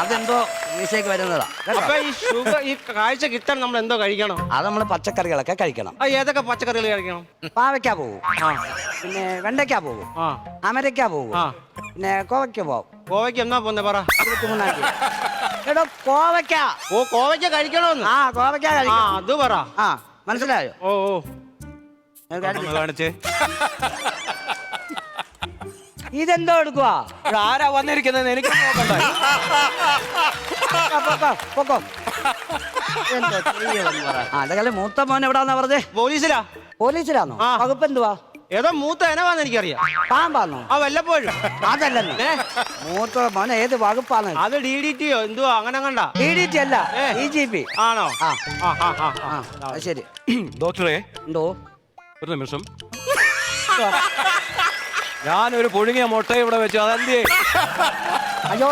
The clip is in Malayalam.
അതെന്തോ വീശയ്ക്ക് വരുന്നതാ കേട്ടോ. അപ്പൊ ഈ ഷുഗർ ഈ കാഴ്ച കിട്ടാൻ നമ്മൾ എന്തോ കഴിക്കണം? അത് നമ്മൾ പച്ചക്കറികളൊക്കെ കഴിക്കണം. ഏതൊക്കെ പച്ചക്കറികൾ കഴിക്കണം? പാവയ്ക്ക പോകും, പിന്നെ വെണ്ടയ്ക്ക പോകും, ആ അമരയ്ക്ക പോകും, ആ പിന്നെ കോവയ്ക്ക പോകും. കോവയ്ക്ക് എന്നാ പോന്നെ പറ? 23-ാം തീയതി. എടോ കോവയ്ക്ക. ഓ കോവയ്ക്ക കഴിക്കണോന്ന്? ആ കോവയ്ക്ക ആ കഴിക്കണം. അത് പറ. ആ മനസ്സിലായോ? ഓ ഓ കാണിച്ചേ. ഇതെന്തോ എടുക്കുവാ? ആരാ വന്നിരിക്കുന്നത് എനിക്ക് നോക്കണ്ട. പൊക്കോ. എന്തോ ചെയ്യുമെന്ന് പറ. അതേപോലെ മൂത്ത മോൻ എവിടാന്നാ പറഞ്ഞേ? പോലീസിലാ. പോലീസിലാണോ? ആ. വകുപ്പ് എന്തുവാ? ഏതോ മൂത്ത എനവാന്ന് എനിക്കറിയാം. പാമ്പാന്നോ? ആ വല്ലപ്പോഴും. അതല്ലെന്ന്. മൂത്ത മോൻ ഏത് വകുപ്പാന്ന്? അത് DDTയോ എന്തുവാ അങ്ങനെ കണ്ട? DDT അല്ല, EGP. ആണോ? ആ ആ ആ ആ ആ അത് ശരി. ഡോക്ടറെ എന്തോ ഒരു നിമിഷം. ഞാനൊരു പുഴുങ്ങിയ മുട്ട ഇവിടെ വെച്ചു, അതെന്തേ?